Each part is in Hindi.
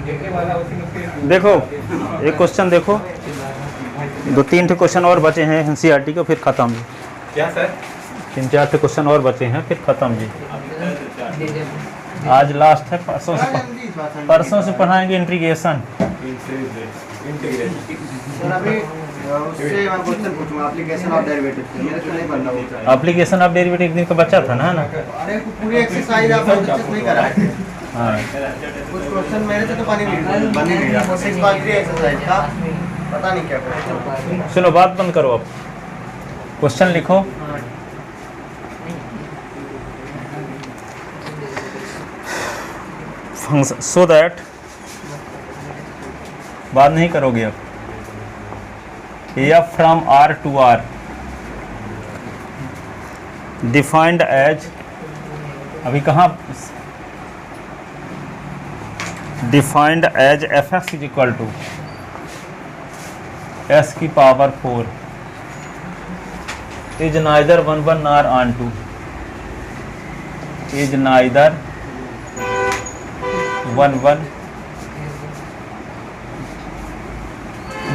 देखो एक क्वेश्चन देखो, 2-3 क्वेश्चन और बचे हैं एनसीईआरटी के, फिर ख़त्म जी। क्या सर? 3-4 क्वेश्चन और बचे हैं, फिर ख़त्म जी। आज लास्ट है, परसों से पढ़ाएंगे इंटीग्रेशन। एप्लीकेशन ऑफ डेरिवेटिव एक दिन का बच्चा था ना। अरे पूरी एक्सरसाइज आप नहीं करा है। हाँ कुछ क्वेश्चन मेरे से तो बन ही नहीं रहा, 6 मार्क की एक्सरसाइज था, पता नहीं क्या क्वेश्चन। सुनो, बात बंद करो, अब क्वेश्चन लिखो। फंक्शन सो दैट, बात नहीं करोगे अब। F from R to R defined as, अभी कहाँ, defined as F x is equal to S की power 4 is neither 1 nor onto, is neither 1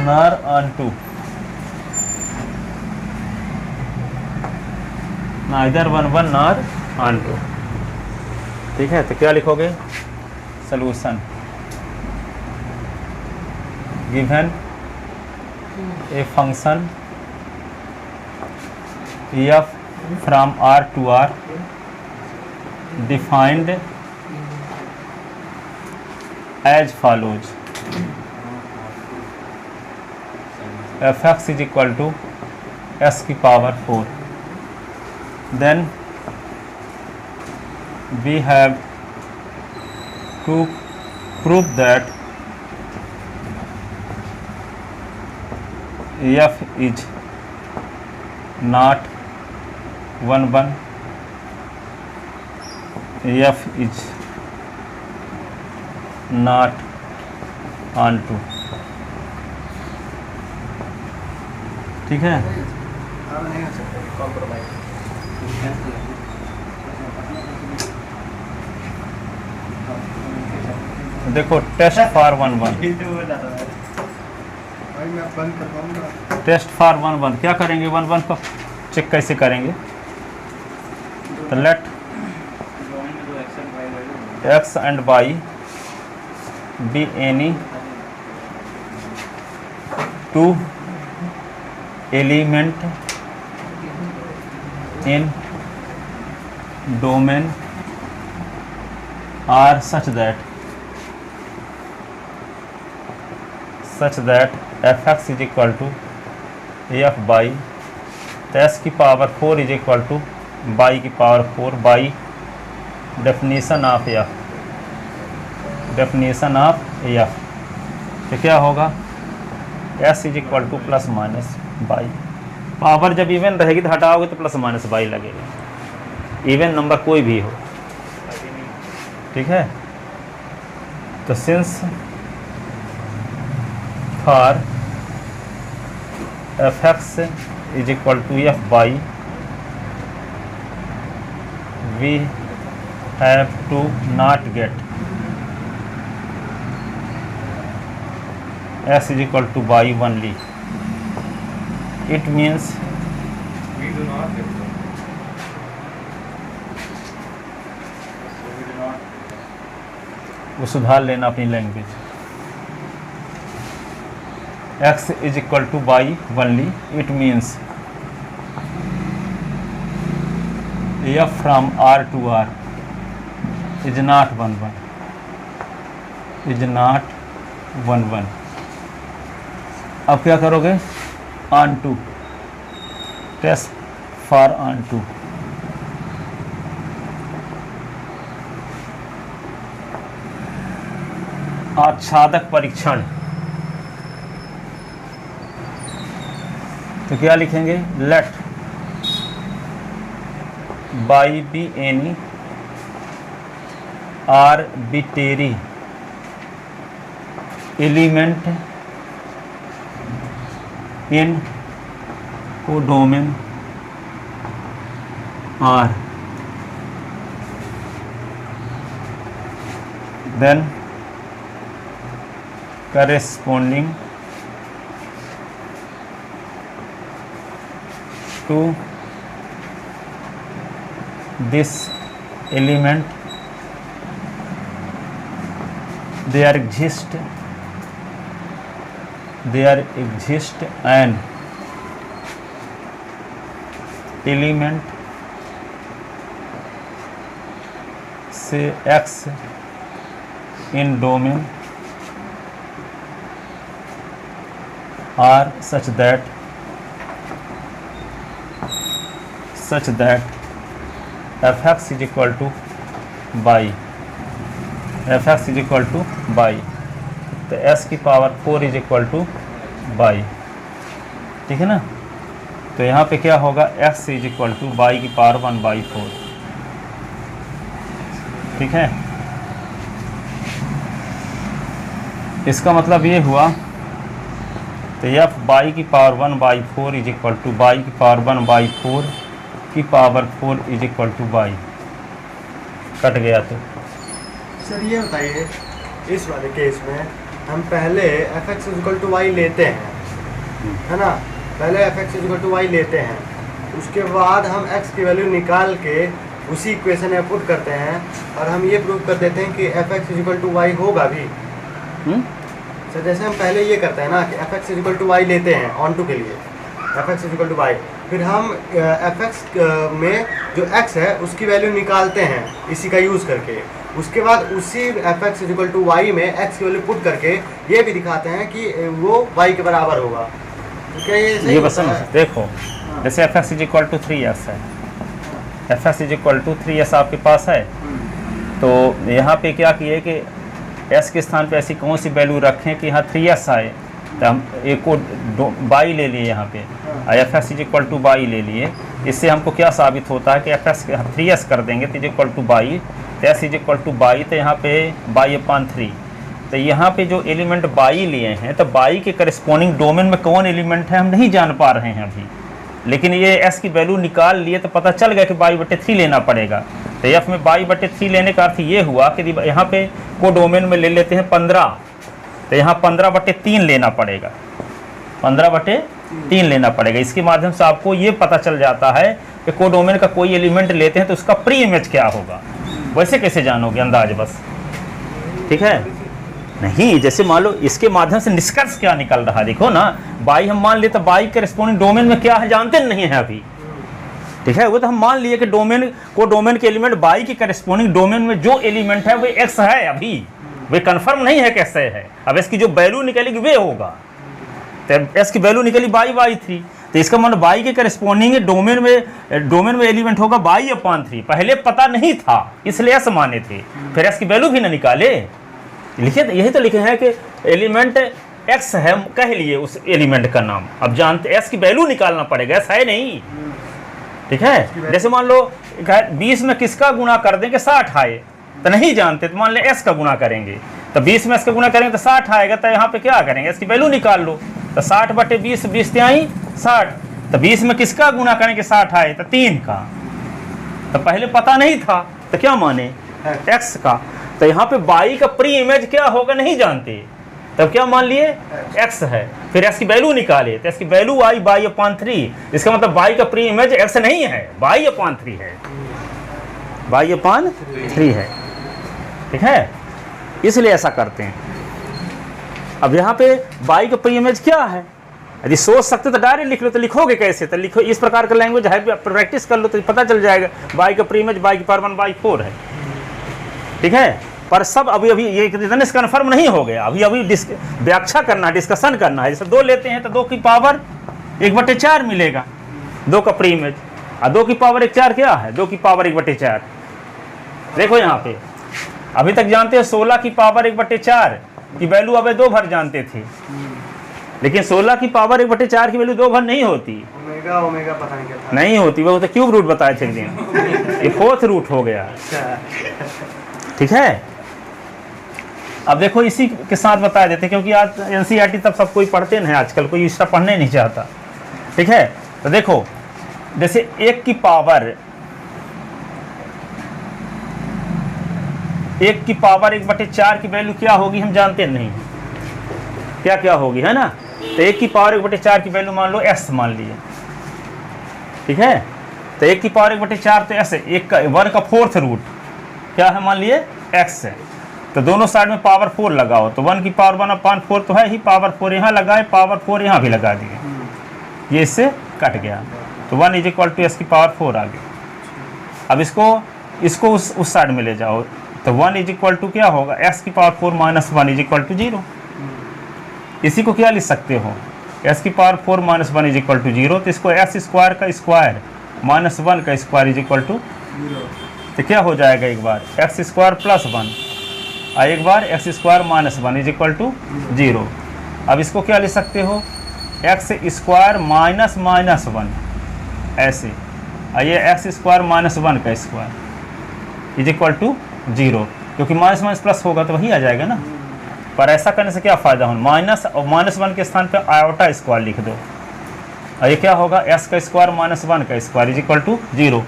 nor onto, neither 1 nor onto. ठीक है, तो क्या लिखोगे? Solution given a function F from R to R defined as follows, F x is equal to S की power 4, then we have to prove that f is not 1 f is not on 2। ठीक है, देखो टेस्ट फॉर 1 टेस्ट फॉर 1 क्या करेंगे? 1 को चेक कैसे करेंगे? तो let x and y be any 2 element in domain R such that F x is equal to f y, तो एस की power 4 is equal to y की power 4 by definition of f, definition of f. तो क्या होगा? X is equal to plus minus y, power जब इवन रहेगी तो हटाओगे तो प्लस माइनस बाई लगेगा, इवन नंबर कोई भी हो। ठीक है, तो since for f x is equal to f y we have to not get x is equal to y only, it means We do not get that. वो सुधार लेना अपनी language. x is equal to y only, it means f from R to R is not 1 is not 1। अब क्या करोगे? Onto, test for onto, आच्छादक परीक्षण। तो क्या लिखेंगे? Let by be any arbitrary element in codomain R, then corresponding to this element there exist an element say x in domain are such that fx is equal to y, fx is equal to y, तो s की power 4 is equal to y, ठीक है ना। तो यहाँ पे क्या होगा, x is equal to y की पावर 1/4, ठीक है। इसका मतलब ये हुआ, तो f y की power 1/4 is equal to y की पावर 1/4 की power 4 is equal to y, cut गया। तो सर ये बताइए, इस वाले केस में हम पहले fx इक्वल टू y लेते हैं, है ना, पहले fx इक्वल टू y लेते हैं, उसके बाद हम x की वैल्यू निकाल के उसी इक्वेशन में पुट करते हैं और हम ये प्रूव कर देते हैं कि fx इक्वल टू y होगा भी। सर जैसे हम पहले ये करते हैं ना कि fx इक्वल टू y लेते हैं ऑन टू के लिए, fx इक्वल टू y, फिर हम fx में जो x है उसकी वैल्यू निकालते हैं इसी का यूज़ करके, उसके बाद उसी fx इक्वल टू y में x की वैल्यू पुट करके ये भी दिखाते हैं कि वो y के बराबर होगा। तो क्या ये बस देखो, जैसे fx इक्वल टू 3s है, fx इक्वल टू 3s आपके पास है, तो यहाँ पे क्या किए कि s के स्थान पे ऐसी कौन सी वैल्यू रखें कि यहाँ 3s आए, तो हम एक को y ले लिए यहाँ पे, fx इक्वल टू y ले लिए। इससे हमको क्या साबित होता है कि fx 3s कर देंगे तो इक्वल टू y, तो s इक्वल टू y, तो यहाँ पे y/3, तो यहाँ पे जो एलिमेंट y लिए हैं, तो y के करस्पॉन्डिंग डोमेन में कौन एलिमेंट है हम नहीं जान पा रहे हैं अभी, लेकिन ये s की वैल्यू निकाल लिए तो पता चल गया कि y/3 लेना पड़ेगा। तो f में y/3 लेने का अर्थ ये हुआ कि यहाँ पे को डोमेन में ले लेते हैं 15, तो यहाँ 15/3 लेना पड़ेगा, 15/3 लेना पड़ेगा। इसके माध्यम से आपको ये पता चल जाता है कि को डोमेन का कोई एलिमेंट लेते हैं तो उसका प्री इमेज क्या होगा। वैसे कैसे जानोगे, अंदाज बस, ठीक है। नहीं, जैसे मान लो इसके माध्यम से निष्कर्ष क्या निकल रहा है, देखो ना, बाई हम मान लेते, बाई करस्पॉन्डिंग डोमेन में क्या है जानते नहीं है अभी, ठीक है। वो तो हम मान लिए कि डोमेन के एलिमेंट बाई के करस्पॉन्डिंग डोमेन में जो एलिमेंट है वो एक्स है, अभी वे कंफर्म नहीं है कैसे है। अब इसकी जो वैल्यू निकलेगी वे होगा, तो एस की वैल्यू निकली y/3, तो इसका मतलब y के करस्पॉन्डिंग डोमेन में एलिमेंट होगा y/3। पहले पता नहीं था इसलिए एस माने थे, फिर एस की वैल्यू भी ना निकाले, लिखे यही तो लिखे हैं कि एलिमेंट x है, कह लिए उस एलिमेंट का नाम। अब जानते एस की वैल्यू निकालना पड़ेगा, एस है नहीं, ठीक है। जैसे मान लो 20 में किसका गुणा कर दें कि 60 आए, तो नहीं जानते, तो मान ले एस का गुणा करेंगे, तो 20 में एस का गुणा करेंगे तो 60 आएगा, तो यहाँ पे क्या करेंगे, एस की वैल्यू निकाल लो, तो 60/20, 20 आई 60, तो 20 में किसका गुणा करेंगे 60 आए, तो 3 का, तो पहले पता नहीं था तो क्या माने एक्स का, तो यहाँ पे बाई का प्री इमेज क्या होगा नहीं जानते, तब क्या मान लिए एक्स है, फिर एक्स की वैल्यू निकाले, तो इसकी वैल्यू आई y/3, इसका मतलब बाई का प्री इमेज एक्स नहीं है, y/3 है, y/3 है, ठीक है, इसलिए ऐसा करते हैं। अब यहाँ पे बाई का प्री इमेज क्या है, यदि सोच सकते तो डायरेक्ट लिख लो, तो लिखोगे कैसे, तो लिखो इस प्रकार का लैंग्वेज है, प्रैक्टिस कर लो तो पता चल जाएगा। बाई का प्री इमेज y की पावर 1/4 है, ठीक है, पर सब अभी ये इतने कन्फर्म नहीं हो गया, अभी व्याख्या करना है, डिस्कशन करना है। जैसे 2 लेते हैं तो 2 की पावर 1/4 मिलेगा, 2 का प्री इमेज, और 2 की पावर 4 क्या है, 2 की पावर 1/4। देखो यहाँ पे अभी तक जानते हैं 16 की पावर 1/4 की वैल्यू अब 2 भर जानते थे, लेकिन 16 की पावर 1/4 की वैल्यू 2 भर नहीं होती, ओमेगा पता नहीं क्या था, नहीं होती, वो तो क्यूब रूट बताए थे एक दिन, ये 4th रूट हो गया, ठीक है। अब देखो इसी के साथ बता देते, क्योंकि आज एनसीईआरटी तब सब कोई पढ़ते नहीं, आजकल कोई इसका पढ़ने नहीं चाहता, ठीक है। तो देखो जैसे 1 की पावर 1/4 की वैल्यू क्या होगी हम जानते नहीं, क्या क्या होगी, है ना। तो 1 की पावर 1/4 की वैल्यू मान लो s मान लिए, ठीक है। तो 1 की पावर 1/4 तो s है, 1 का 4th रूट क्या है मान लिए x है। तो दोनों साइड में पावर 4 लगाओ, तो 1 की पावर 1/4 तो है ही, पावर 4 यहाँ लगाए, पावर 4 यहाँ भी लगा दिए, ये इससे कट गया, तो 1 = s की पावर 4 आ गई। अब इसको उस साइड में ले जाओ, तो 1 = क्या होगा, s की पावर 4 - 1 = 0। इसी को क्या लिख सकते हो, s की पावर 4 - 1 = 0, तो इसको s² का स्क्वायर -1 का स्क्वायर = तो क्या हो जाएगा, एक बार x² + 1 और एक बार x² - 1 = 0। अब इसको क्या लिख सकते हो, x² - 1 ऐसे, और ये x² - 1 का स्क्वायर = 0, क्योंकि माइनस माइनस प्लस होगा तो वही आ जाएगा ना। पर ऐसा करने से क्या फ़ायदा हो, माइनस और -1 के स्थान पे आयोटा स्क्वायर लिख दो, और ये क्या होगा, s² - 1 का स्क्वायर = 0।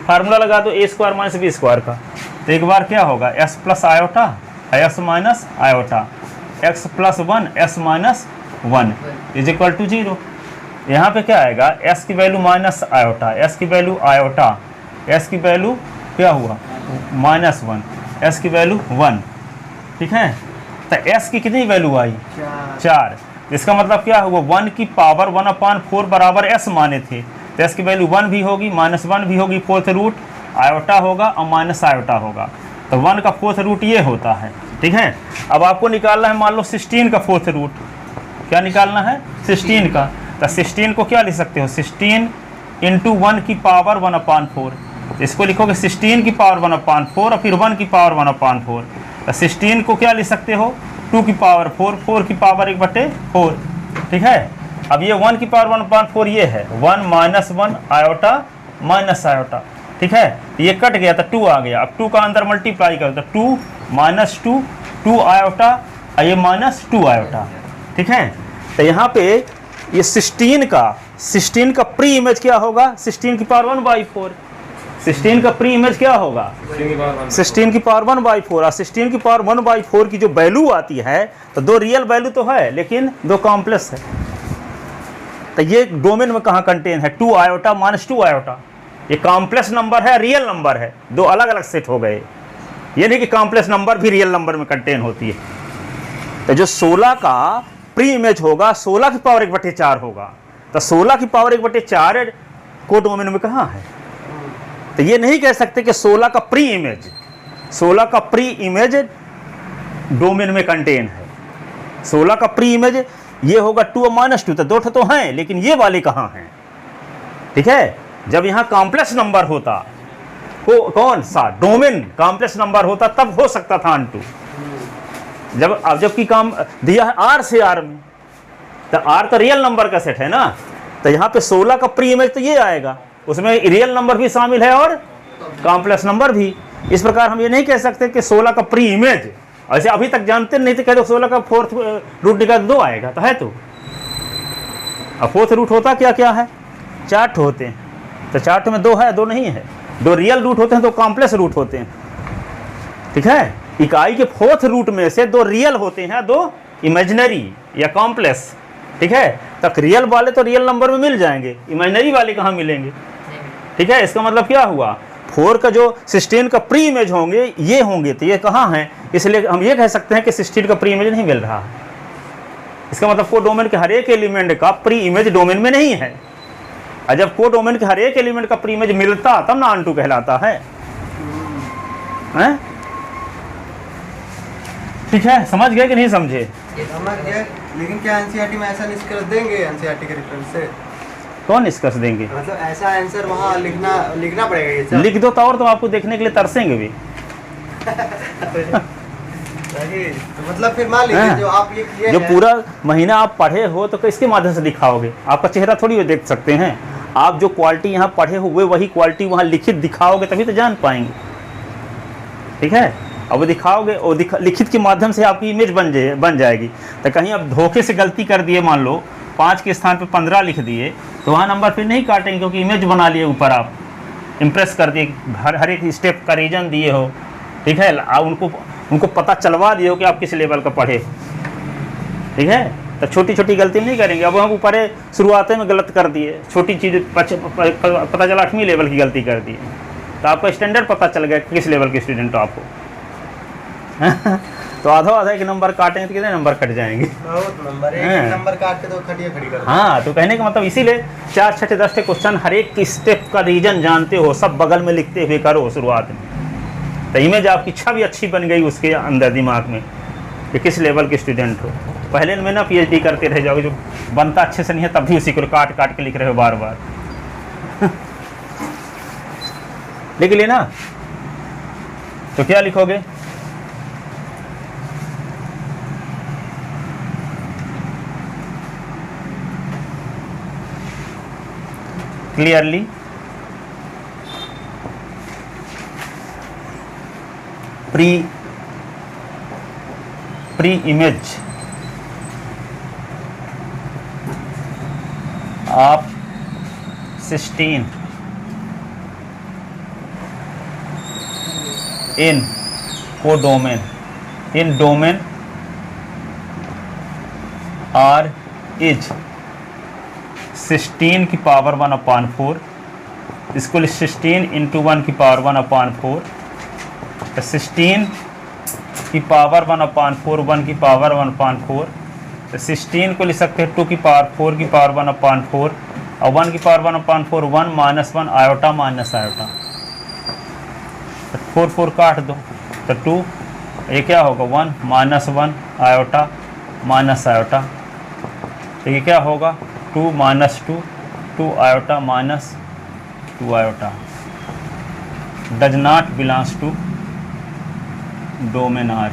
फार्मूला लगा दो a² - b² का, तो एक बार क्या होगा, s + iota s minus iota, x + 1 s - 1 = 0। यहाँ पे क्या आएगा, s की वैल्यू माइनस आयोटा, s की वैल्यू आयोटा, s की वैल्यू क्या हुआ -1, s की वैल्यू 1, ठीक है। तो s की कितनी वैल्यू आई, 4। इसका मतलब क्या हुआ, 1 की पावर 1/4 बराबर s माने थे, तो s की वैल्यू 1 भी होगी, -1 भी होगी, 4th रूट आयोटा होगा और माइनस आयोटा होगा, तो 1 का 4th रूट ये होता है, ठीक है। अब आपको निकालना है मान लो 16 का 4th रूट, क्या निकालना है, 16 का। तो 16 को क्या लिख सकते हो, 16 × 1 की पावर 1/4, इसको लिखोगे 16 की पावर 1/4 और फिर 1 की पावर 1/4। तो 16 को क्या लिख सकते हो, 2 की पावर 4, 4 की पावर 1/4, ठीक है। अब ये 1 की पावर 1/4 ये है, 1 - 1 आयोटा माइनस आयोटा, ठीक है। ये कट गया तो 2 आ गया, अब 2 का अंदर मल्टीप्लाई करो तो 2 - 2 2 आयोटा और ये -2 आयोटा, ठीक है। तो यहाँ पे ये 16 का प्री इमेज क्या होगा, 16 की पावर 1/4, 16 का प्री इमेज क्या होगा, 16 की पावर 1/4, और 16 की पावर 1/4 की जो वैल्यू आती है, तो 2 रियल वैल्यू तो है लेकिन 2 कॉम्प्लेक्स है। तो ये डोमेन में कहाँ कंटेन है, 2 आयोटा - 2 आयोटा, ये कॉम्प्लेक्स नंबर है, रियल नंबर है, 2 अलग अलग सेट हो गए। ये नहीं कि कॉम्प्लेक्स नंबर भी रियल नंबर में कंटेन होती है। तो जो 16 का प्री इमेज होगा 16 की पावर 1/4 होगा, तो 16 की पावर 1/4 को डोमेन में कहाँ है। तो ये नहीं कह सकते कि 16 का प्री इमेज डोमेन में कंटेन है। 16 का प्री इमेज ये होगा 2 और -2, तो 2 तो हैं लेकिन ये वाले कहाँ हैं, ठीक है। जब यहाँ कॉम्प्लेक्स नंबर होता, कौन सा डोमेन कॉम्प्लेक्स नंबर होता, तब हो सकता था अनटू। जबकि काम दिया है R से R में, तो R तो रियल नंबर का सेट है ना, तो यहाँ पे 16 का प्री इमेज तो ये आएगा, उसमें रियल नंबर भी शामिल है और कॉम्प्लेक्स नंबर भी। इस प्रकार हम ये नहीं कह सकते कि 16 का प्री इमेज, ऐसे अभी तक जानते नहीं थे, कह दो 16 का 4th रूट निकाल 2 आएगा, तो है तो। अब 4th रूट होता क्या क्या है, 4 होते हैं, तो 4 में 2 है, 2 नहीं है, 2 रियल रूट होते हैं, 2 कॉम्प्लेक्स रूट होते हैं, ठीक है। इकाई के 4th रूट में से 2 रियल होते हैं, 2 इमेजिनरी या कॉम्प्लेक्स, ठीक है। तक रियल वाले तो रियल नंबर में मिल जाएंगे, इमेजिनरी वाले कहाँ मिलेंगे, ठीक है। इसका मतलब क्या हुआ, 4 का जो 16 का प्री इमेज होंगे ये होंगे, तो ये कहाँ हैं, इसलिए हम ये कह सकते हैं कि 16 का प्री इमेज नहीं मिल रहा है। इसका मतलब को डोमेन के हर एक एलिमेंट का प्री इमेज डोमेन में नहीं है, और जब को डोमेन के हर एक एलिमेंट का प्री इमेज मिलता तब ना अनटू कहलाता है, हैं? ठीक है, समझ गए कि नहीं समझे, समझ गए। लेकिन क्या एनसीईआरटी में ऐसा निष्कर्ष देंगे, एनसीईआरटी के रेफरेंस से कौन निष्कर्ष देंगे, मतलब ऐसा आंसर वहाँ लिखना पड़ेगा, ये सब लिख दो तो और तो आपको देखने के लिए तरसेंगे भी। तो मतलब फिर मान लीजिए जो आप ये किए जो पूरा महीना आप पढ़े हो तो किसके माध्यम से दिखाओगे, आपका चेहरा थोड़ी वो देख सकते हैं। आप जो क्वालिटी यहाँ पढ़े हुए वही क्वालिटी वहाँ लिखित दिखाओगे तभी तो जान पाएंगे, ठीक है। अब वो दिखाओगे और लिखित के माध्यम से आपकी इमेज बन जाएगी। तो कहीं आप धोखे से गलती कर दिए, मान लो 5 के स्थान पे 15 लिख दिए, तो वहाँ नंबर फिर नहीं काटेंगे, क्योंकि इमेज बना लिए ऊपर, आप इम्प्रेस कर दिए, हर एक स्टेप का रीजन दिए हो, ठीक है। उनको पता चलवा दिए हो कि आप किस लेवल का पढ़े, ठीक है, तो छोटी छोटी गलती नहीं करेंगे। अब हम ऊपर शुरुआत में गलत कर दिए, छोटी चीज़ पता चला 8वीं लेवल की गलती कर दी, तो आपको स्टैंडर्ड पता चल गया किस लेवल के स्टूडेंट हो आपको। तो आधा एक नंबर काटेंगे तो कितने नंबर कट जाएंगे? बहुत नंबर, एक नंबर काट के तो खटिया खड़ी कर। हाँ, तो कहने का मतलब इसीलिए 4, 6, 10 क्वेश्चन हर एक की स्टेप का रीजन जानते हो, सब बगल में लिखते हुए करो शुरुआत में, तो इमेज आपकी छवि अच्छी बन गई उसके अंदर दिमाग में कि किस लेवल के स्टूडेंट हो। पहले में ना PhD करते रह जाओगे, जो बनता अच्छे से नहीं है तब भी उसी को काट काट के लिख रहे हो बार बार। लिख लिए ना, तो क्या लिखोगे? Clearly pre image of 16 in codomain in domain are is 16 की पावर 1/4, इसको 16 × 1 की पावर 1/4, तो 16 की पावर 1/4, 1 की पावर 1/4, तो 16 को लिख सकते हैं 2 की पावर 4 की पावर 1/4, और 1 की पावर 1/4 1 - 1 आयोटा माइनस आयोटा, तो 4 4 काट दो तो 2, ये क्या होगा 1 - 1 आयोटा माइनस आयोटा, तो ये क्या होगा 2 - 2 2 iota minus 2 iota, does not belongs to domain R.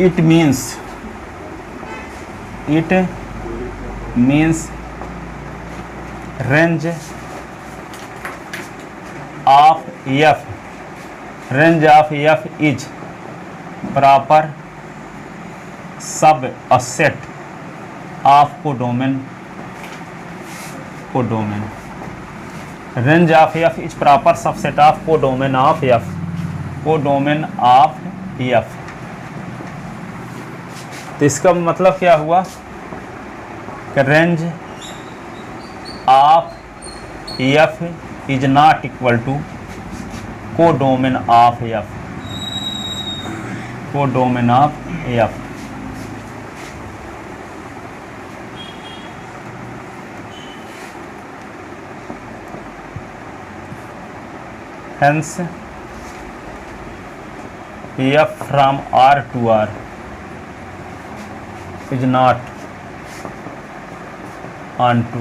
It means range of F is proper subset of codomain. Range of F is proper subset of codomain of F. तो इसका मतलब क्या हुआ कि range of F is not equal to codomain of F। Hence F from R to R is not onto.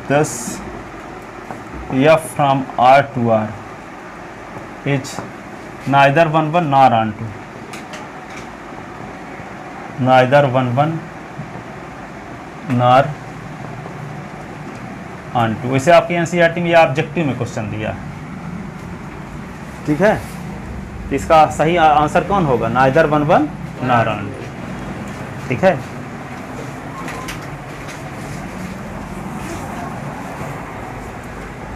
Thus F from R to R is neither 1 1 nor onto. Neither 1 1 nor onto. वैसे आपकी एनसीईआरटी में या ऑब्जेक्टिव में क्वेश्चन दिया, ठीक है। तो इसका सही आंसर कौन होगा? नाइदर 1 1 नॉर ऑनटू, ठीक है।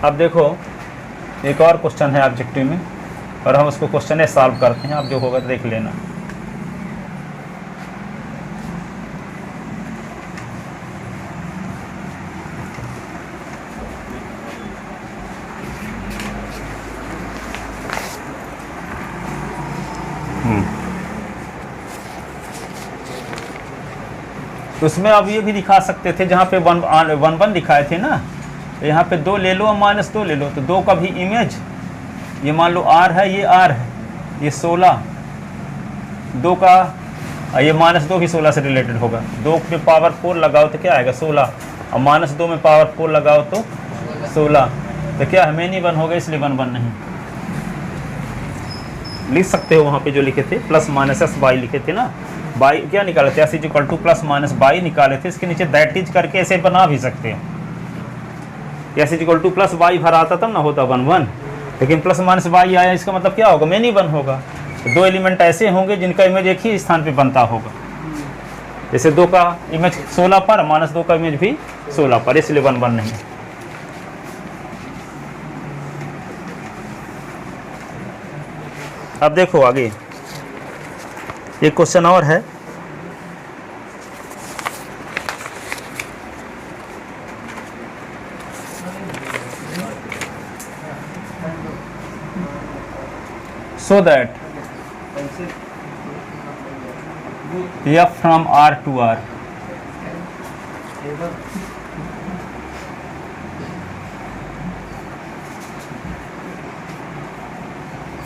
अब देखो एक और क्वेश्चन है ऑब्जेक्टिव में, और हम उसको क्वेश्चन सॉल्व करते हैं। अब जो होगा देख लेना। तो उसमें आप ये भी दिखा सकते थे, जहाँ पे 1 1 दिखाए थे ना, तो यहाँ पे 2 ले लो और -2 ले लो, तो 2 का भी इमेज ये मान लो R है, ये R है, ये 16, 2 का ये -2 भी 16 से रिलेटेड होगा। 2 पे पावर 4 लगाओ तो क्या आएगा 16, और -2 में पावर 4 लगाओ तो 16, तो क्या हमें नहीं 1 होगा, इसलिए 1 1 नहीं लिख सकते हो। वहाँ पे जो लिखे थे +-s लिखे थे ना, बाई क्या निकाले थे, s = +-y निकाले थे, इसके नीचे दैट इज करके ऐसे बना भी सकते हैं। s = +y भरा आता तब ना होता 1 1, लेकिन +-y आया, इसका मतलब क्या होगा, मेनी 1 होगा। दो एलिमेंट ऐसे होंगे जिनका इमेज एक ही स्थान पे बनता होगा। जैसे 2 का इमेज 16 पर, -2 का इमेज भी 16 पर, इसलिए 1 1 नहीं। अब देखो आगे एक क्वेश्चन और है। So that f from R to R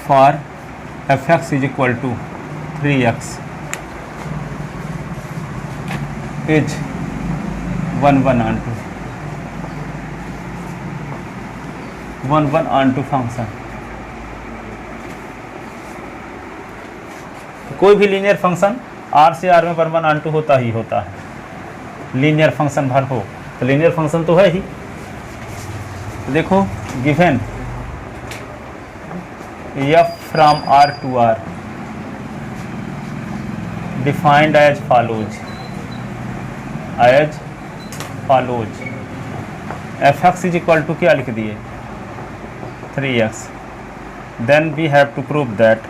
for fx is equal to 3x is 1 1 onto 1 1 onto function. कोई भी लीनियर फंक्शन R से R में 1 1 onto होता ही होता है। लीनियर फंक्शन भर हो तो लीनियर फंक्शन तो है ही। तो देखो given f from R to R defined as follows fx is equal to क्या लिख दिए 3x। then we have to prove that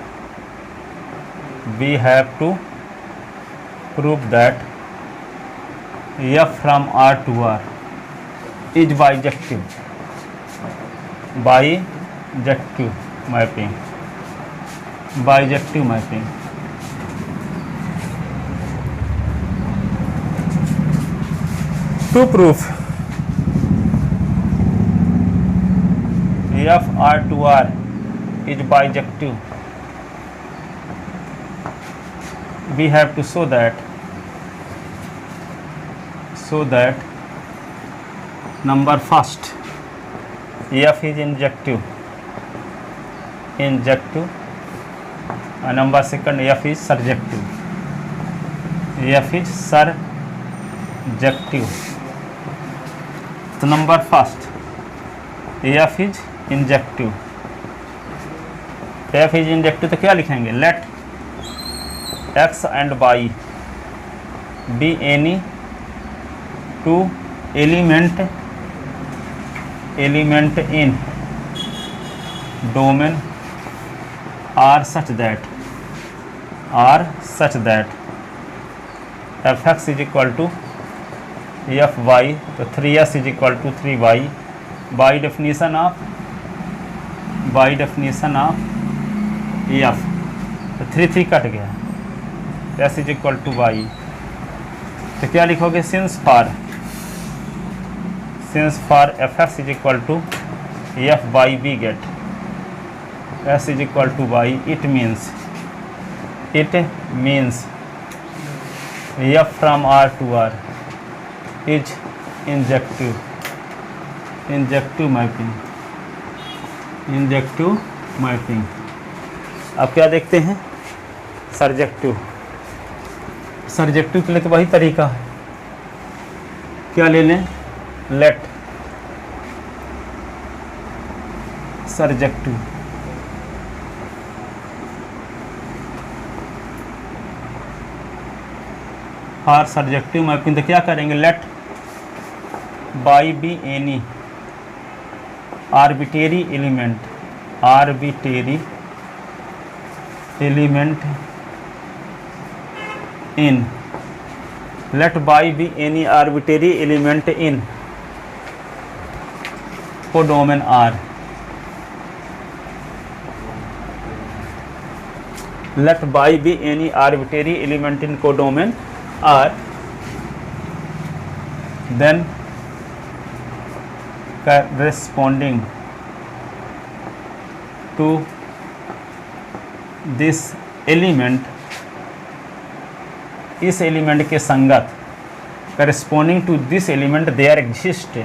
f from R to R is bijective mapping। To prove f R to R is bijective, we have to show that number first f is injective and number second f is surjective। तो number first f is injective। तो क्या लिखेंगे late x and y be any two element in domain R such that fx is equal to fy, तो 3s is equal to 3y by definition of f। तो 3 3 कट गया, s is equal to y। तो क्या लिखोगे since for fx is equal to fy we get s is equal to y। it means f from R to R is injective mapping। अब क्या देखते हैं सर्जेक्टिव के लिए तो वही तरीका है, क्या ले लें let surjective. For surjective mapping तो क्या करेंगे let by be any arbitrary element in let by be any arbitrary element in codomain R। let by be any arbitrary element in codomain R, then corresponding to this element इस एलिमेंट के संगत corresponding to this element there exist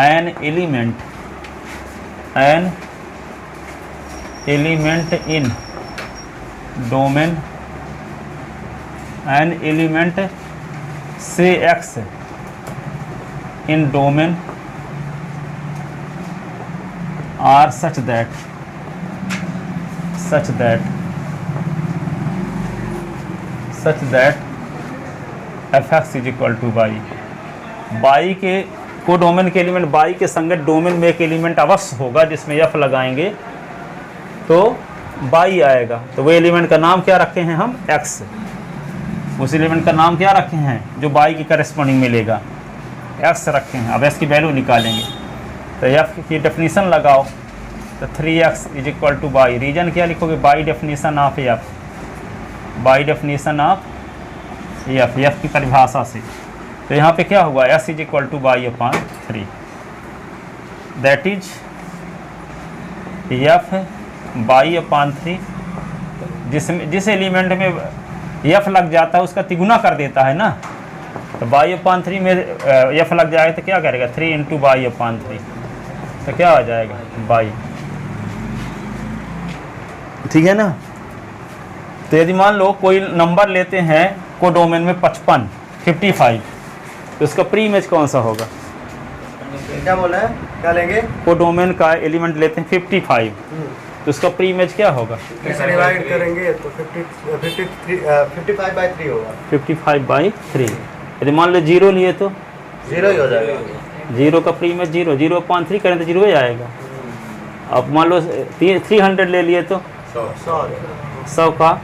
an element in domain say x in domain R such that F x is equal to by. By के को डोमेन के एलिमेंट बाई के संगत डोमेन में एक एलिमेंट अवश्य होगा जिसमें एफ लगाएंगे तो बाई आएगा। तो वो एलिमेंट का नाम क्या रखे हैं हम? एक्स। उस एलिमेंट का नाम क्या रखे हैं जो बाई की करस्पॉन्डिंग मिलेगा? एक्स रखे हैं। अब एक्स की वैल्यू निकालेंगे तो एफ की डेफिनीशन लगाओ तो 3x is equal to y. Reason क्या लिखोगे? By definition of f, by definition of f की परिभाषा से। तो यहाँ पे क्या हुआ? s is equal to y upon 3, that is f y upon 3। जिस एलिमेंट में एफ लग जाता है उसका तिगुना कर देता है ना, तो बाई अपान 3 में एफ लग जाएगा तो क्या करेगा? 3 इंटू बाई अपान 3, तो क्या आ जाएगा? बाई। ठीक है ना। तो यदि मान लो कोई नंबर लेते हैं को डोमेन में 55 तो उसका प्री इमेज कौन सा होगा? क्या बोला है? क्या लेंगे? को डोमेन का एलिमेंट लेते हैं 55 तो उसका प्री इमेज क्या होगा? कैसे डिवाइड करेंगे तो 55 बाई 3 होगा। 55 बाई 3। यदि मान लो 0 लिए तो 0 ही हो जाएगा। 0 का प्री इमेज 0 अपान 3 करें तो 0 ही आएगा। अब मान लो 300 ले लिए तो 100 का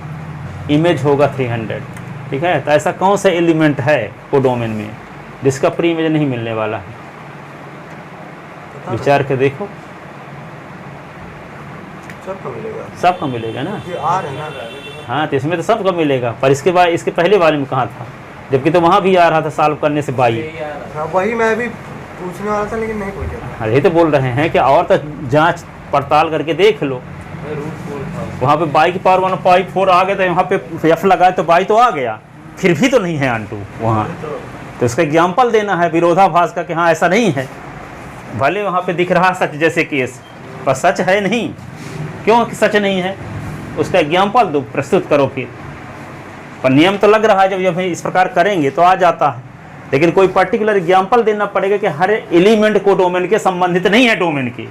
इमेज होगा 300। ठीक है। तो ऐसा कौन सा एलिमेंट है को डोमेन में जिसका प्री इमेज नहीं मिलने वाला है? विचार के देखो। सबको मिलेगा। सबको मिलेगा ना। ये आर है ना। हाँ, तो इसमें तो सबको मिलेगा, पर इसके बाद इसके पहले वाले में कहाँ था? जबकि तो वहाँ भी आ रहा था सॉल्व करने से बाई। हाँ, वही मैं भी पूछने वाला था लेकिन नहीं पूछा। अरे तो बोल रहे हैं कि और तो जांच पड़ताल करके देख लो। वहाँ पे बाई की पावर 1/4 आ गया, तो यहाँ पे एफ लगाए तो बाई तो आ गया, फिर भी तो नहीं है आंटू वहाँ। तो उसका एग्जाम्पल देना है विरोधाभास का कि हाँ ऐसा नहीं है। भले वहाँ पे दिख रहा सच जैसे केस, पर सच है नहीं। क्यों कि सच नहीं है? उसका एग्जाम्पल दो, प्रस्तुत करो फिर। पर नियम तो लग रहा है जब इस प्रकार करेंगे तो आ जाता है, लेकिन कोई पर्टिकुलर एग्जाम्पल देना पड़ेगा कि हर एलिमेंट को डोमेन के संबंधित नहीं है डोमेन के,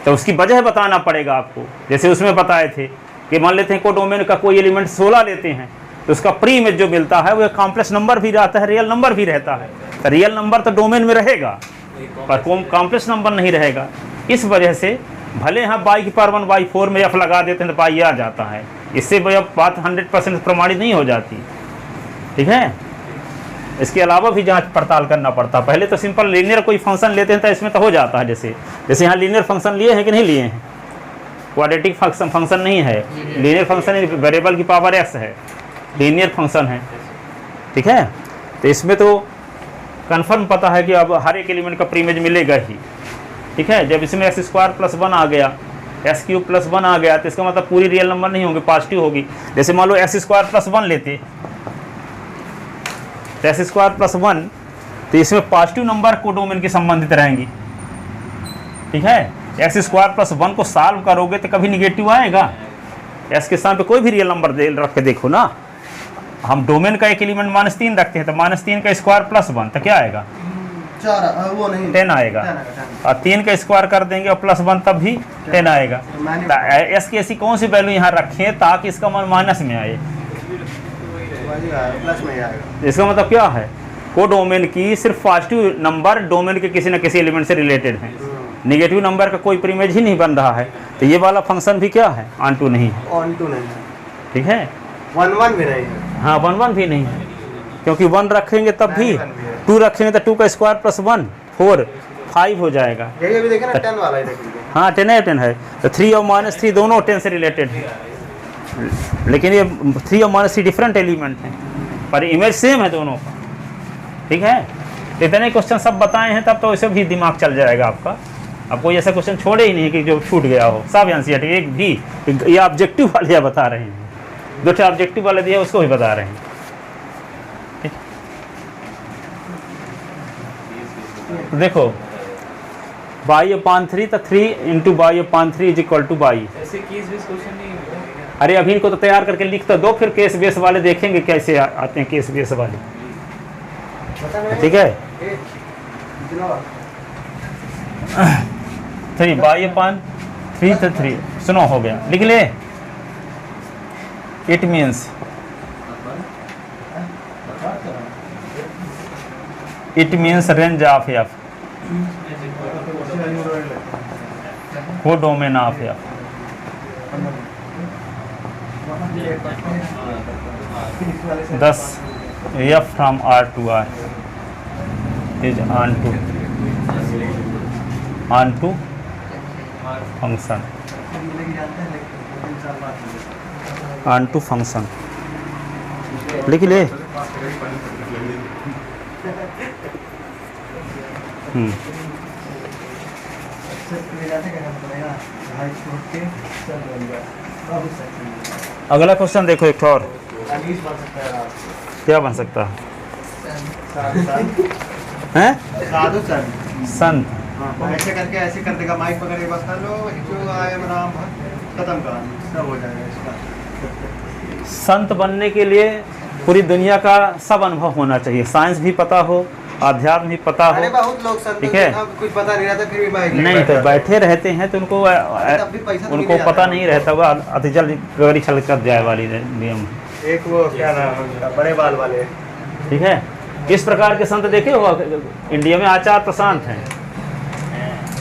तो उसकी वजह बताना पड़ेगा आपको। जैसे उसमें बताए थे कि मान लेते हैं को डोमेन का कोई एलिमेंट 16 लेते हैं तो उसका प्री इमेज जो मिलता है वो एक कॉम्प्लेक्स नंबर भी रहता है, रियल नंबर भी रहता है। तो रियल नंबर तो डोमेन में रहेगा पर कॉम्प्लेक्स नंबर नहीं रहेगा। इस वजह से भले यहाँ बाई की पावर 1/4 में एफ लगा देते हैं तो बाई आ जाता है। इससे बात 100% प्रमाणित नहीं हो जाती। ठीक है। इसके अलावा भी जांच पड़ताल करना पड़ता। पहले तो सिंपल लीनियर कोई फंक्शन लेते हैं तो इसमें तो हो जाता है। जैसे यहाँ लीनियर फंक्शन लिए हैं कि नहीं लिए हैं? क्वाड्रेटिक फंक्शन नहीं है, लीनियर फंक्शन वेरिएबल की पावर एक्स है, लीनियर फंक्शन है। ठीक है। तो इसमें तो कन्फर्म पता है कि अब हर एक एलिमेंट का प्री इमेज मिलेगा ही। ठीक है। जब इसमें x² + 1 आ गया, x³ + 1 आ गया, तो इसका मतलब पूरी रियल नंबर नहीं होंगे, पॉजिटिव होगी। जैसे मान लो x² + 1 लेते तो x² + 1 तो इसमें पॉजिटिव नंबर को डोमेन के संबंधित रहेंगी। ठीक है। x² + 1 को सॉल्व करोगे तो कभी निगेटिव आएगा? x के स्थान पे कोई भी रियल नंबर रख के देखो ना। हम डोमेन का एक एलिमेंट -3 रखते हैं तो -3 का स्क्वायर + 1 तो क्या आएगा? 10 आएगा। और 3 का स्क्वायर कर देंगे और +1 तब भी 10 आएगा। एस की ऐसी कौन सी वैल्यू यहाँ रखें ताकि इसका माइनस में आए? प्लस में आएगा। इसका मतलब क्या है? को डोमेन की सिर्फ पॉजिटिव नंबर डोमेन के किसी न किसी एलिमेंट से रिलेटेड हैं। नेगेटिव नंबर का कोई प्री इमेज ही नहीं बन रहा है। तो ये वाला फंक्शन भी क्या है? ऑन टू नहीं है। ऑन टू नहीं है। ठीक है। 1 भी नहीं है। हाँ, 1 भी नहीं है, क्योंकि 1 रखेंगे तब भी, 2 रखेंगे तो 2 का स्क्वायर + 1 4 5 हो जाएगा। यही अभी देखे ना 10 वाला ही देख लीजिए। हाँ, 10 है। तो 3 और -3 दोनों 10 से रिलेटेड है, लेकिन ये 3 और -3 डिफरेंट एलिमेंट हैं पर इमेज सेम है दोनों का। ठीक है। इतने क्वेश्चन सब बताए हैं तब तो वैसे भी दिमाग चल जाएगा आपका। अब कोई ऐसा क्वेश्चन छोड़े ही नहीं कि जो छूट गया हो, सब एनसीईआरटी एक भी। ये ऑब्जेक्टिव वाले बता रहे हैं, जो ऑब्जेक्टिव वाले दिया उसको भी बता रहे हैं। तो देखो y/3 तो 3 × y/3 = बाई। अरे अभी इनको तो तैयार करके लिख तो दो, फिर केस बेस वाले देखेंगे कैसे आते हैं केस बेस वाले। ठीक है। 3 बाई अपान 3 तो 3 सुनो हो गया, लिख ले। It means range of f codomain of f thus f from R to R is onto function onto function लिख ले। अगला क्वेश्चन देखो एक और, क्या बन सकता है? साधु संत। संत। हाँ, ऐसे करके ऐसे कर देगा, माइक पकड़ के बस कर लो, जो आए राम खत्म कहानी, सब हो जाएगा इसका। संत बनने के लिए पूरी दुनिया का सब अनुभव होना चाहिए, साइंस भी पता हो, अध्यात्म भी पता हो। अरे बहुत लोग संत ठीक है, कुछ पता नहीं रहता फिर भी माइक नहीं तो बैठे रहते हैं तो उनको पता नहीं रहता, वो अतिजल गगरी छल कर जाए वाली नियम। एक वो क्या नाम है, बड़े बाल वाले। ठीक है, किस प्रकार के संत देखे हो इंडिया में? आचार्य प्रशांत हैं।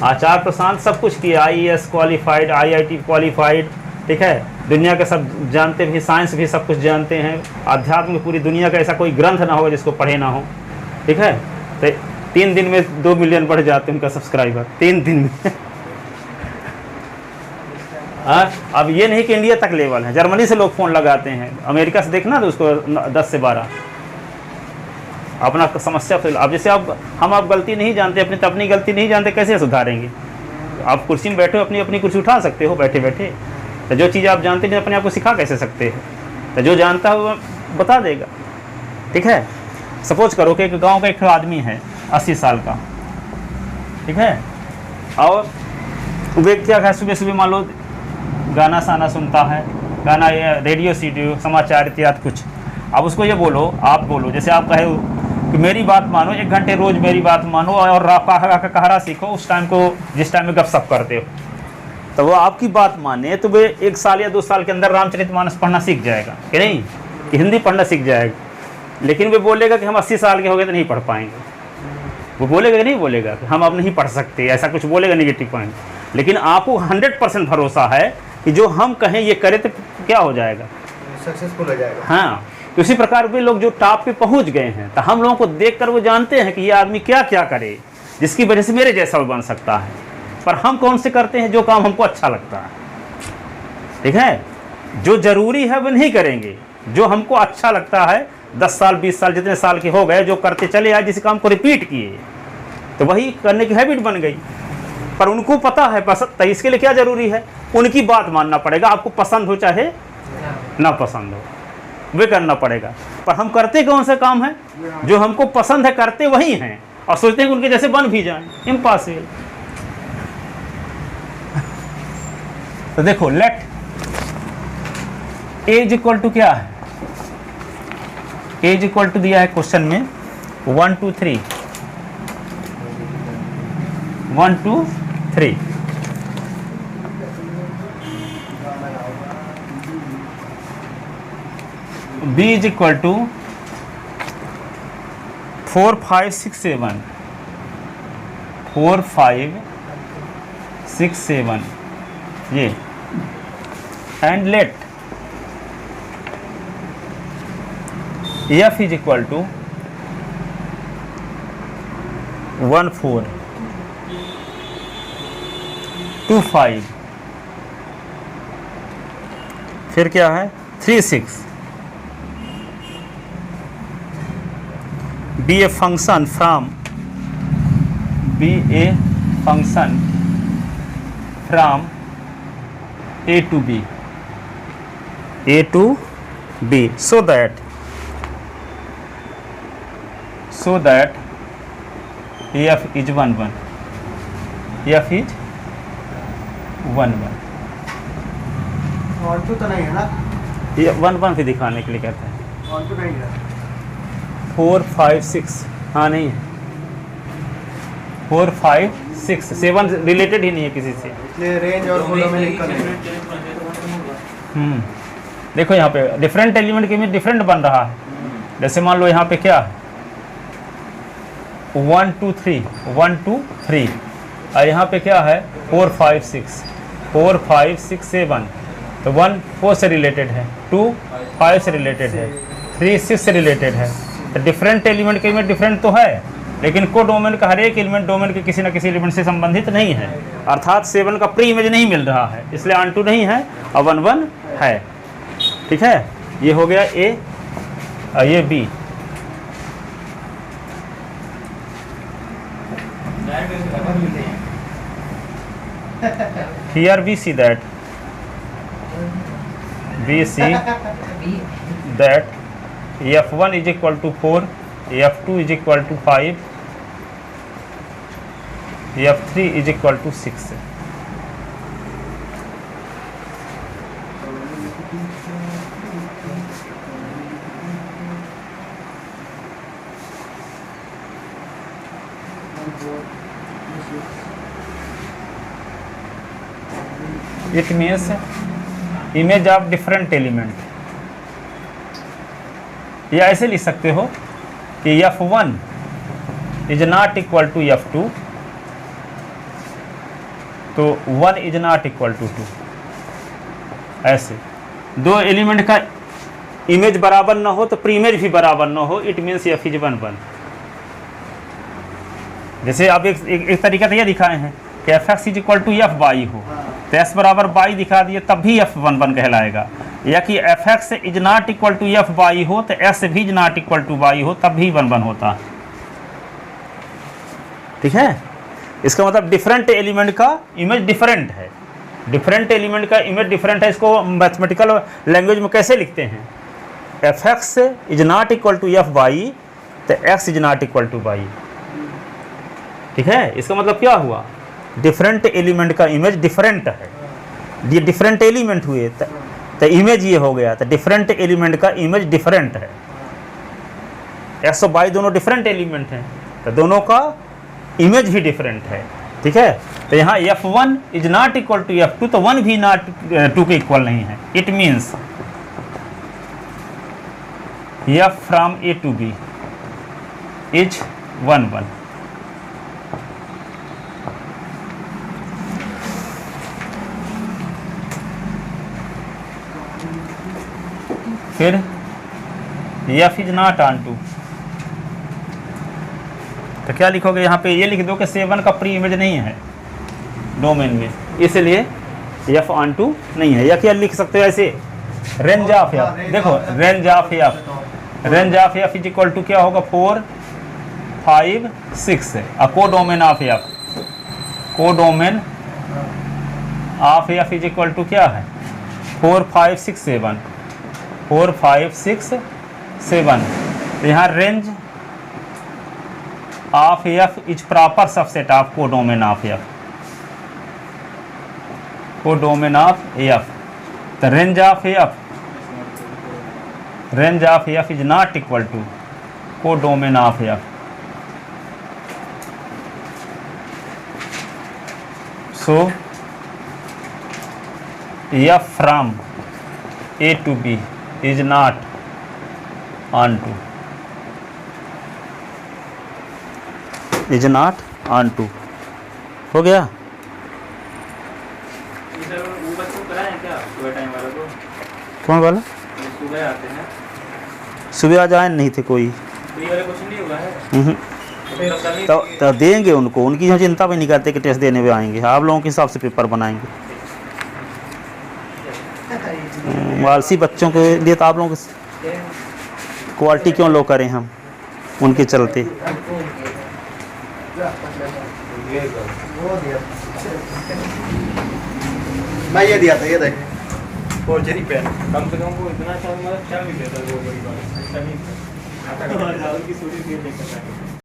आचार्य प्रशांत सब कुछ किए, IAS क्वालिफाइड, IIT क्वालिफाइड। ठीक है, दुनिया के सब जानते भी, साइंस भी सब कुछ जानते हैं। अध्यात्म में पूरी दुनिया का ऐसा कोई ग्रंथ ना होगा जिसको पढ़े ना हो। ठीक है, तो 3 दिन में 2 मिलियन बढ़ जाते हैं उनका सब्सक्राइबर, 3 दिन में। अब ये नहीं कि इंडिया तक लेवल है, जर्मनी से लोग फ़ोन लगाते हैं, अमेरिका से देखना तो उसको 10 से 12 अपना समस्या फिर। अब जैसे हम गलती नहीं जानते अपनी, तो अपनी गलती नहीं जानते कैसे सुधारेंगे? आप कुर्सी में बैठे हो, अपनी कुर्सी उठा सकते हो बैठे बैठे, तो जो चीज़ आप जानते हैं अपने आप को सिखा कैसे सकते हैं? तो जो जानता है वो बता देगा। ठीक है, सपोज करो कि एक गांव का एक आदमी है 80 साल का। ठीक है, और वो क्या है, सुबह सुबह मान लो गाना साना सुनता है, गाना रेडियो सीडियो समाचार इत्यादि कुछ। अब उसको ये बोलो, आप बोलो, जैसे आप कहे कि मेरी बात मानो, 1 घंटे रोज़ मेरी बात मानो और कहरा सीखो उस टाइम को जिस टाइम में गपशप करते हो, तो वो आपकी बात माने तो वे 1 साल या 2 साल के अंदर रामचरितमानस पढ़ना सीख जाएगा कि नहीं, कि हिंदी पढ़ना सीख जाएगा। लेकिन वे बोलेगा कि हम 80 साल के हो गए तो नहीं पढ़ पाएंगे, वो बोलेगा कि नहीं बोलेगा कि हम अब नहीं पढ़ सकते, ऐसा कुछ बोलेगा निगेटिव पॉइंट। लेकिन आपको 100% भरोसा है कि जो हम कहें ये करे तो क्या हो जाएगा, सक्सेसफुल हो जाएगा। हाँ, तो इसी प्रकार वे लोग जो टॉप पे पहुंच गए हैं, तो हम लोगों को देखकर वो जानते हैं कि ये आदमी क्या क्या करे जिसकी वजह से मेरे जैसा वो बन सकता है। पर हम कौन से करते हैं? जो काम हमको अच्छा लगता है। ठीक है, जो जरूरी है वो नहीं करेंगे, जो हमको अच्छा लगता है 10 साल 20 साल जितने साल के हो गए जो करते चले आए, जिस काम को रिपीट किए तो वही करने की हैबिट बन गई। पर उनको पता है पसंद, तो इसके लिए क्या जरूरी है? उनकी बात मानना पड़ेगा, आपको पसंद हो चाहे ना पसंद हो, वे करना पड़ेगा। पर हम करते कौन सा काम है? जो हमको पसंद है करते वही हैं, और सोचते हैं कि उनके जैसे बन भी जाएं, इम्पॉसिबल। तो देखो, let A is equal to क्या है? ए इज इक्वल टू दिया है क्वेश्चन में 1 2 3 1 2 3। B इज इक्वल टू 4 5 6 7 4 5 6 7 ये, and let F is equal to 1 4 2 5 फिर क्या है 3 6 be a function from A to B so that F is 1 1 F is 1 1 on to तो नहीं है ना, ये 1 1 भी दिखाने के लिए कहते हैं। ऑन टू नहीं है, 4 5 6 हाँ नहीं है, 4 5 6, 7 रिलेटेड ही नहीं है किसी से। इसलिए रेंज और कोडोमेन इक्वल है। देखो यहाँ पे डिफरेंट एलिमेंट के में डिफरेंट बन रहा है। जैसे मान लो यहाँ पे क्या है 1 2 3 1 2 3 और यहाँ पे क्या है 4 5 6 4 5 6 7, तो 1 4 से रिलेटेड है, 2 5 से रिलेटेड है, 3 6 से रिलेटेड है। तो डिफरेंट एलिमेंट के में डिफरेंट तो है, लेकिन को डोमेन का हर एक एलिमेंट डोमेन के किसी न किसी एलिमेंट से संबंधित नहीं है। अर्थात 7 का प्री इमेज नहीं मिल रहा है, इसलिए ऑन टू नहीं है और 1 1 है। ठीक है, ये हो गया ए और ये B. Here we see that f1 is equal to 4, f2 is equal to 5, f3 is equal to 6। It means image of different element। या ऐसे लिख सकते हो कि f1 is not equal to f2, तो 1 is not equal to 2। ऐसे दो एलिमेंट का इमेज बराबर ना हो तो प्री इमेज भी बराबर ना हो, इट मीन्स f is 1 1। जैसे आप एक तरीका तो यह दिखाए हैं कि fx is equal to F Y हो, तो s बराबर वाई दिखा दिए तब भी f 1 1 कहलाएगा, या कि fx is not equal to F Y हो तो s भी is not equal to Y हो तब भी 1 1 होता है। ठीक है, इसका मतलब डिफरेंट एलिमेंट का इमेज डिफरेंट है, डिफरेंट एलिमेंट का इमेज डिफरेंट है। इसको मैथमेटिकल लैंग्वेज में कैसे लिखते हैं, fx is not equal to F Y तो x is not equal to Y. ठीक है, इसका मतलब क्या हुआ, डिफरेंट एलिमेंट का इमेज डिफरेंट है, ये डिफरेंट एलिमेंट हुए तो इमेज ये हो गया, तो डिफरेंट एलिमेंट का इमेज डिफरेंट है। एक्स और वाई दोनों डिफरेंट एलिमेंट हैं तो दोनों का इमेज भी डिफरेंट है। ठीक है, तो यहाँ f1 is not equal to f2 तो 1 भी नॉट 2 के इक्वल नहीं है। It means f from a to b is 1 1। फिर f is not onto, तो क्या लिखोगे यहाँ पे, ये लिख दो कि 7 का प्री इमेज नहीं है डोमेन में, इसलिए f ऑन टू नहीं है। या क्या लिख सकते हो ऐसे, रेंज ऑफ f, देखो range of f is equal to क्या होगा 4 5 6 है, और codomain of f, codomain of f is equal to क्या है 4 5 6 7, 4 5 6 7। तो यहाँ range of f is proper subset of codomain of f, codomain of f। तो range of f is not equal to codomain of f। So f from a to b is not on to, is not on to। हो गया। वो बच्चों को कराएं क्या सुबह टाइम वाला को? कौन वाला? सुबह आते हैं, सुबह आज आए नहीं थे कोई। तो ये वाला क्वेश्चन नहीं हुआ है तो देंगे उनको, उनकी यहाँ चिंता भी नहीं करते कि टेस्ट देने में आएंगे, आप लोगों के हिसाब से पेपर बनाएंगे। वालसी बच्चों के लिए तो आप लोगों की क्वालिटी क्यों लो करें हम उनके चलते। मैं ये दिया था, ये देख फोर्जरी पेन, कम से कम वो इतना अच्छा मतलब चल भी लेता, वो बड़ी बात अच्छा नहीं था। की सूरी देख सकता है।